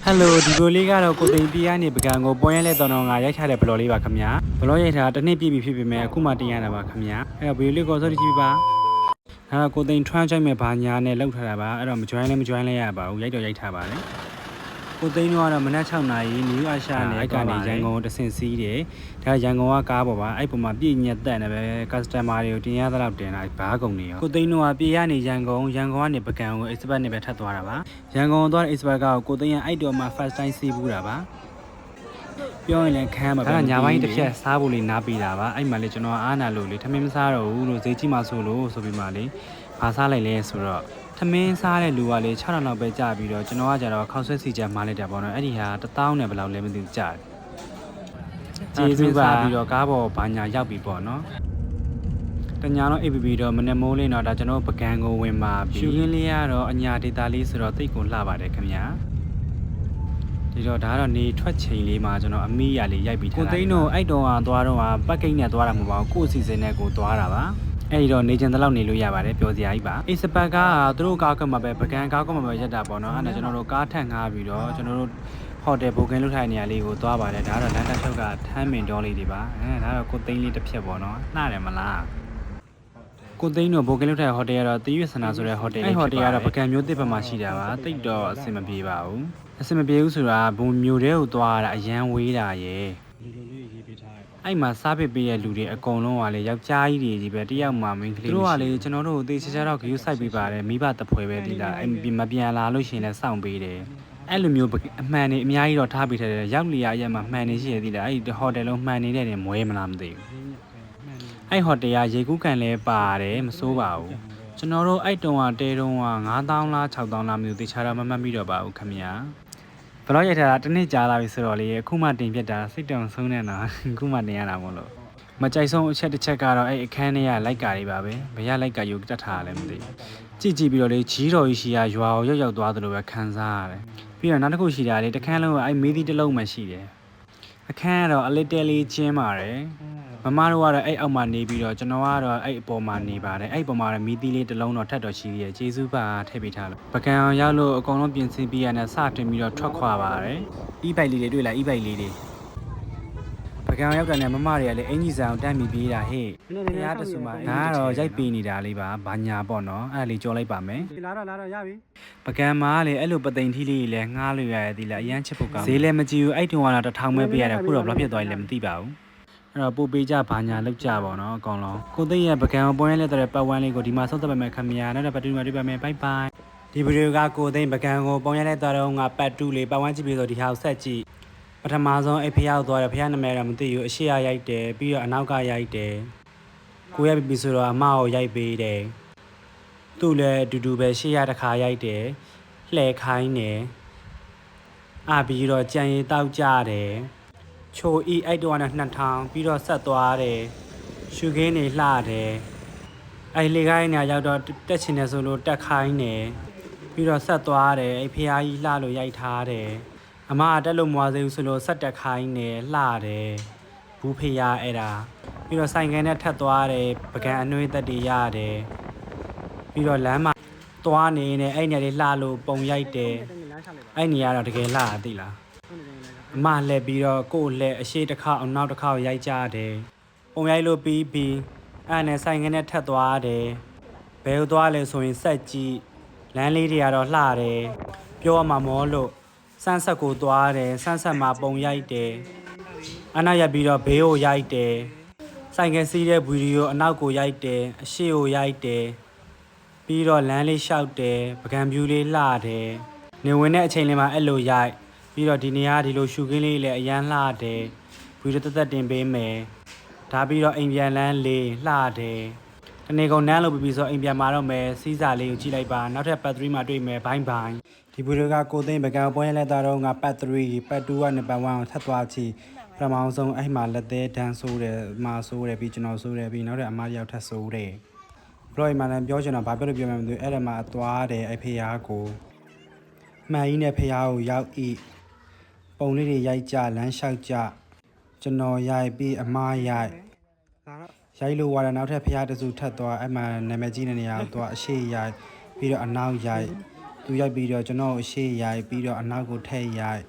Hello ဒီလိုလေးကတော့ကိုသိန်းပြရနေပကံကိုပေါ်ရလဲတော်တော်ငါရိုက်ထားတဲ့ဘလော်လေးပါခင်ဗျာဘလော်ရိုက်ထားတစ်နှစ်ပြည့်ပြီဖြစ်ပေမဲ့အခုမှတင်ရတာပါခင်ဗျာအဲ့တော့ဗီဒီယိုလေးကိုစောကြည့်ပါအဲ့တော့ကိုသိန်းထွန်းချိုက်မဲ့ဘာညာနဲ့လောက်ထားတာပါအဲ့တော့မ join လဲရပါဘူးရိုက်တော့ရိုက်ထားပါလေကိုသိန်းတို့ကတော့မနက်6နာရီနယူးအာရှနဲ့အိုက်ကနေရန်ကုန်တဆင်စီးတယ်ဒါရန်ကုန်ကကားပေါ်ပါအဲ့ပေါ်မှာပြည့်ညက်တက်နေပဲ customer တွေကိုတင်ရသလောက်တင်တာဘာကုန်နေရောကိုသိန်းတို့ကပြည့်ရနေရန်ကုန်ကနေပကံကို expert နဲ့ပဲထပ်သွားတာပါရန်ကုန်သွားတဲ့ expert ကကိုသိန်းရအဲ့တော်မှာ first time စီးဘူးတာပါပြောရင်လည်းခမ်းမှာပဲညာပိုင်းတစ်ဖြက်စားဖို့လေးနားပြီးတာပါအဲ့မှာလေကျွန်တော်အားနာလို့လေထမင်းမစားတော့ဘူးလို့ဈေးကြီးမှဆိုလို့ဆိုပြီးမှလေဘာစားလိုက်လဲဆိုတော့ထမင်းစားတဲ့လူကလေ6000လောက်ပဲကြာပြီးတော့ကျွန်တော်ကကြတော့ခောက်ဆွဲစီချက်မှားလိုက်တာပေါ့နော်အဲ့ဒီဟာ1000နဲ့ဘယ်လောက်လဲမသိဘူးကြာတယ်ကျေးဇူးပါပြီးတော့ကားပေါ်ဘာညာရောက်ပြီပေါ့နော်တညာတော့ APP တော့မနေ့မိုးလင်းတော့ဒါကျွန်တော်ပကံကိုဝင်ပါပြီရှူရင်းလေးကတော့အညာဒေတာလေးဆိုတော့တိတ်ကိုလှပါတယ်ခင်ဗျာဒီတော့ဒါကတော့နေထွက်ချိန်လေးမှာကျွန်တော်အမိရလေးရိုက်ပြီးထားတာကိုသိန်းတို့အဲ့တော့သွားတော့ပတ်ကိတ်နဲ့သွားတာမဟုတ်ပါဘူးကို့အစီအစဉ်နဲ့ကိုသွားတာပါအဲ့ဒီတော့နေချင်တဲ့လောက်နေလို့ရပါတယ်ပြောစရာကြီးပါအေးစပတ်ကသူတို့ကားကမှပဲပကံကားကမှပဲရက်တာပေါ့နော်အဲ့ဒါကျွန်တော်တို့ကားထက်ငှားပြီးတော့ကျွန်တော်တို့ဟိုတယ်ဘိုကင်လုပ်ထားတဲ့နေရာလေးကိုသွားပါတယ်ဒါကတော့လမ်းတစ်လျှောက်ကထမ်းမင်တော်လေးတွေပါဒါတော့ကိုသိန်းလေးတစ်ဖြက်ပေါ့နော်နှားတယ်မလားကိုသိန်းတို့ဘိုကင်လုပ်ထားတဲ့ဟိုတယ်ကတော့တရွေ့စနာဆိုတဲ့ဟိုတယ်လေးဖြစ်ပါတယ်အဲ့ဟိုတယ်ကတော့ပကံမျိုးတစ်ဘက်မှာရှိတာပါတိတ်တော့အဆင်မပြေပါဘူးအဆင်မပြေဘူးဆိုတာဘုံမျိုးတဲကိုသွားတာအရန်ဝေးတာရဲ့ဒီလိုလေးရေးပေးထားတယ်အဲ့မှာစားပစ်ပေးတဲ့လူတွေအကုန်လုံးကလေယောက်ျားကြီးတွေကြီးပဲတယောက်မှမိန်းကလေးသူတို့ကလေကျွန်တော်တို့အသေးချာချာတော့ဂရုစိုက်ပေးပါတယ်မိဘတပွဲပဲဒီလားအဲ့မပြန်လာလို့ရှိရင်လည်းစောင့်ပေးတယ်အဲ့လိုမျိုးအမှန်နေအများကြီးတော့ထားပေးထားတယ်ရောက်လီယာရက်မှာမှန်နေရှိရသေးလားအဲ့ဒီဟိုတယ်လုံးမှန်နေတဲ့နေမွဲမလားမသိဘူးအဲ့ဟိုတယ်ကရေကူးကန်လဲပါတယ်မစိုးပါဘူးကျွန်တော်တို့အဲ့တုန်းကတဲတုန်းက9000လား6000လားမျိုးတေချာတော့မမှတ်မိတော့ပါဘူးခင်ဗျာဘလော့ရိုက်ထားတာတစ်နှစ်ကြာလာပြီဆိုတော့လေအခုမှတင်ပြတာစိတ်တောင်ဆုံးနေတာအခုမှတင်ရတာမို့လို့မကြိုက်ဆုံးအချက်တစ်ချက်ကတော့အဲ့အခန်းထဲကလိုက်ကာတွေပါပဲဘယ်ရလိုက်ကာယူတက်ထားလဲမသိကြည့်ပြီးတော့လေကြီးတော်ကြီးရှိရာရွာကိုရောက်သွားသလိုပဲခံစားရတယ်ပြီးတော့နောက်တစ်ခုရှိတာလေတစ်ခန်းလုံးကအဲ့မီးသီးတစ်လုံးမှရှိတယ်အခန်းကတော့အလစ်တဲလေးကျင်းပါတယ်မမတို့ကတော့အဲ့အောက်မှာနေပြီးတော့ကျွန်တော်ကတော့အဲ့အပေါ်မှာနေပါတယ်အဲ့ပေါ်မှာမီးသီးလေးတစ်လုံးတော့ထပ်တော့ရှိသေးတယ်ကျေးဇူးပါထည့်ပေးထားလို့ပကံအောင်ရောက်လို့အကုန်လုံးပြင်ဆင်ပြီးရတဲ့စတင်ပြီးတော့ထွက်ခွာပါတယ်အီးဘိုက်လေးတွေတွေ့လားအီးဘိုက်လေးတွေပကံအောင်ရောက်တဲ့မမတွေကလည်းအင်ကြီးဆောင်တန်းပြီးပြေးတာဟဲ့တရားတဆူမှာဒါကတော့ရိုက်ပေးနေတာလေးပါဘာညာပေါ့နော်အဲ့လေးကြောလိုက်ပါမယ်လာတော့ရပြီပကံမှာလေအဲ့လိုပသိမ်ထီးလေးလည်းငှားလို့ရရသေးလားအရန်ချစ်ဖို့ကောင်းဈေးလည်းမကြည့်ဘူးအဲ့တုန်းကတော့1000ပဲပေးရတယ်ခုတော့ဘယ်လောက်ဖြစ်သွားလဲမသိပါဘူးအဲ့တော့ပို့ပေးကြဘာညာလောက်ကြပါတော့အကောင်လုံးကိုသိရဲ့ပကံပေါ်ရလဲတဲ့ပတ်ဝန်းလေးကိုဒီမှာဆုံးသက်ပါမယ်ခင်ဗျာနောက်တော့ပတ်တူမှာတွေ့ပါမယ်ဘိုင်ဘိုင်ဒီဗီဒီယိုကကိုသိပကံကိုပေါ်ရလဲတဲ့တော့ငါပတ်တူလေးပတ်ဝန်းကြည့်ပြီးဆိုဒီဟာကိုဆက်ကြည့်ပထမဆုံးအဖေရောက်သွားတယ်ဖះနာမည်တော့မသိဘူးအရှိရရိုက်တယ်ပြီးတော့အနောက်ကရိုက်တယ်ကိုရပြီဆိုတော့အမကိုရိုက်ပေးတယ်သူ့လည်းအတူတူပဲရှေ့ရတစ်ခါရိုက်တယ်လှဲခိုင်းတယ်ပြီးတော့ကြံရီတောက်ကြတယ်ချိုဤအဲ့တော့နဲ့2000ပြီးတော့ဆက်သွားတယ်ရှုခင်းနေလှတယ်အဲ့လေခိုင်းနေရောက်တော့တက်ချင်တယ်ဆိုလို့တက်ခိုင်းတယ်ပြီးတော့ဆက်သွားတယ်အဲ့ဖះကြီးလှလို့ရိုက်ထားတယ်အမကတက်လို့မွားသေးဘူးဆိုလို့ဆက်တက်ခိုင်းတယ်လှတယ်ဘူးဖះအဲ့ဒါပြီးတော့ဆိုင်ကန်းနဲ့ထပ်သွားတယ်ပကံအနှွေးသက်တွေရတယ်ပြီးတော့လမ်းမှာသွားနေနေအဲ့နေရာလေးလှလို့ပုံရိုက်တယ်အဲ့နေရာတော့တကယ်လှသိလားအမလှည့်ပြီးတော့ကို့လှည့်အရှိတစ်ခေါက်အနောက်တစ်ခေါက်ရိုက်ကြတယ်ပုံရိုက်လို့ပြီးအဲ့နဲ့ဆိုင်ကနဲ့ထပ်သွားတယ်ဘယ်ကိုသွားလဲဆိုရင်ဆက်ကြည့်လမ်းလေးတွေကတော့လှတယ်ပြောရမှာမောလို့ဆန်းဆက်ကိုသွားတယ်ဆန်းဆက်မှာပုံရိုက်တယ်အနောက်ရက်ပြီးတော့ဘေးကိုရိုက်တယ်ဆိုင်ကစီးတဲ့ဗီဒီယိုအနောက်ကိုရိုက်တယ်အရှိကိုရိုက်တယ်ပြီးတော့လမ်းလေးလျှောက်တယ်ပကံပြူးလေးလှတယ်နေဝင်တဲ့အချိန်လေးမှာအဲ့လိုရိုက်ပြီးတော့ဒီနေရာဒီလိုရှူခင်းလေးလည်းအရန်လှတယ်ဗီဒီယိုတက်တင်ပေးမယ်ဒါပြီးတော့အိမ်ပြန်လန်းလေးလှတယ်တနေ့ကုန်နန်းလို့ပြီးဆိုအိမ်ပြန်มาတော့မယ်စီးစာလေးကိုကြည့်လိုက်ပါနောက်ထပ်ပတ်3မှာတွေ့မယ်ဘိုင်းဒီဗီဒီယိုကကိုသိန်းပကံပွဲလဲတာတော့ငါပတ်3ပတ်2ကနေပတ်1ကိုထပ်သွားချီပထမအောင်ဆုံးအဲ့မှာလက်သေးဒန်းဆိုးတယ်မာဆိုးတယ်ပြီးကျွန်တော်ဆိုးတယ်ပြီးနောက်ထပ်အမတယောက်ထပ်ဆိုးတယ်ဘလော့မှာလည်းပြောချင်တော့ဘာပြောလို့ပြောမှမသိဘူးအဲ့ဒါမှသွားတယ်အဲ့ဖေရားကိုမှန်ကြီးနဲ့ဖေရားကိုရောက်ဤပုံလေးတွေရိုက်ကြလမ်းလျှောက်ကြကျွန်တော်ရိုက်ပြီးအမားရိုက်လို့ဝါရနောက်ထပ်ဖေရားတစုထပ်သွားအဲ့မှာနာမည်ကြီးတဲ့နေရာကိုသွားအရှိရိုက်ပြီးတော့အနောက်ရိုက် သူရိုက်ပြီးတော့ကျွန်တော်အရှိရိုက်ပြီးတော့အနောက်ကိုထည့်ရိုက်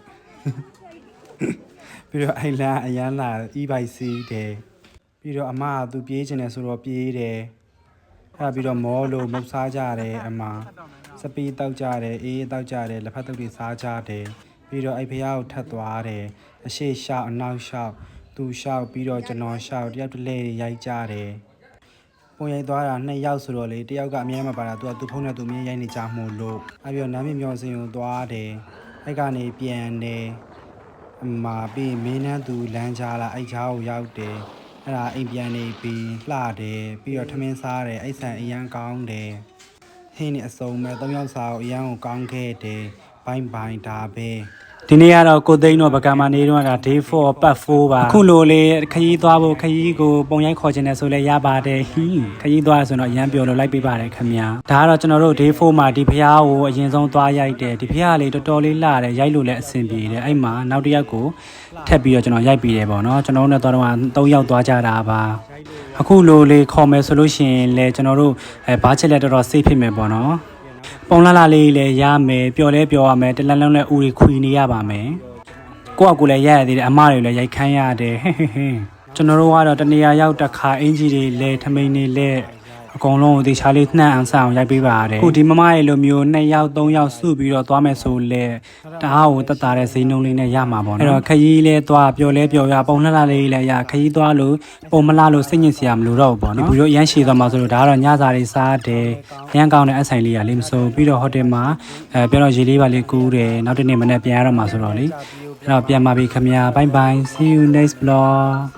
ပြီးတော့အိုင်လန်အရန်လာအီးဘိုက်စီးတယ်ပြီးတော့အမကသူပြေးချင်တယ်ဆိုတော့ပြေးတယ်အဲ့ပြီးတော့မောလို့မုတ်စားကြတယ်အမစပီးတောက်ကြတယ်အေးတောက်ကြတယ်လက်ဖက်တုပ်တွေစားကြတယ်ပြီးတော့အဲ့ဖះကိုထပ်သွားတယ်အရှိရှောက်အနောက်ရှောက်သူရှောက်ပြီးတော့ကျွန်တော်ရှောက်တယောက်တစ်လဲရိုက်ကြတယ်ပုံရိုက်သွားတာ2ယောက်ဆိုတော့လေတယောက်ကအမြဲမပါတာသူဖုန်းနဲ့သူအမြဲရိုက်နေကြမှုလို့အဲ့ပြီးတော့နားမြမျောစင်ကိုသွားတယ်အဲ့ကနေပြန်တယ်အမပြီးမင်းနှန်းသူလမ်းကြားလာအဲ့ချားကိုရောက်တယ်အဲ့ဒါအိမ်ပြန်နေပြီးလှတယ်ပြီးတော့ထမင်းစားတယ်အဲ့ဆန်အရန်ကောင်းတယ်ဟင်းနေအစုံမဲ့3ယောက်စားကိုအရန်ကိုကောင်းခဲ့တယ်ဘိုင်းဒါပဲဒီနေ့ကတော့ကိုသိန်းတော့ဗကံမနေတော့တာ day 4 part 4ပါအခုလိုလေခရီးသွားဖို့ခရီးကိုပုံရိုက်ခေါ်ခြင်းနဲ့ဆိုလဲရပါတယ်ဟင်းခရီးသွားဆိုတော့အရန်ပြောလို့လိုက်ပေးပါတယ်ခင်ဗျာဒါကတော့ကျွန်တော်တို့ day 4မှာဒီဖျားကိုအရင်ဆုံးသွားရိုက်တယ်ဒီဖျားလေးတော်တော်လေးလှတယ်ရိုက်လို့လည်းအဆင်ပြေတယ်အဲ့မှာနောက်တစ်ယောက်ကိုထပ်ပြီးတော့ကျွန်တော်ရိုက်ပေးတယ်ပေါ့နော်ကျွန်တော်တို့နဲ့တော့3ယောက်သွားကြတာပါအခုလိုလေခေါ်မယ်ဆိုလို့ရှိရင်လေကျွန်တော်တို့ဘားချက်လက်တော်တော်စိတ်ဖြစ်မယ်ပေါ့နော်ပုံလာလေးလည်းရမယ်ပျော်လဲပျော်ရမယ်တလန်းလုံးလည်းဦးတွေခွေနေရပါမယ်ကိုယ့်အကူလည်းရရသေးတယ်အမတွေလည်းရိုက်ခမ်းရတယ်ကျွန်တော်တို့ကတော့တနေရာရောက်တစ်ခါအင်ဂျီတွေလဲထမိန်တွေလဲအကုန်လုံးကိုတေချာလေးနှံ့အောင်စအောင်ရိုက်ပေးပါတယ်ခုဒီမမရဲ့လိုမျိုး2ယောက်3ယောက်စုပြီးတော့သွားမယ်ဆိုလဲတအားကိုတက်တာတဲ့ဈေးနှုန်းလေးနဲ့ရမှာပေါ့နော်အဲ့တော့ခရီးလဲသွားပျော်လဲပျော်ရပုံလှလေးလည်းရခရီးသွားလို့ပုံမလှလို့စိတ်ညစ်စရာမလိုတော့ဘူးပေါ့နော်ပြီးတော့အရန်ရှည်သွားမှာဆိုလို့ဒါကတော့ညစာလေးစားတယ်အရန်ကောင်းတဲ့အဆိုင်လေးရလေးမစိုးပြီးတော့ဟိုတယ်မှာပြောတော့ရေလေးပါလေးကူးတယ်နောက်တစ်နေ့မနေ့ပြန်ရတော့မှာဆိုတော့လေအဲ့တော့ပြန်ပါပြီခင်ဗျာ bye bye see you next vlog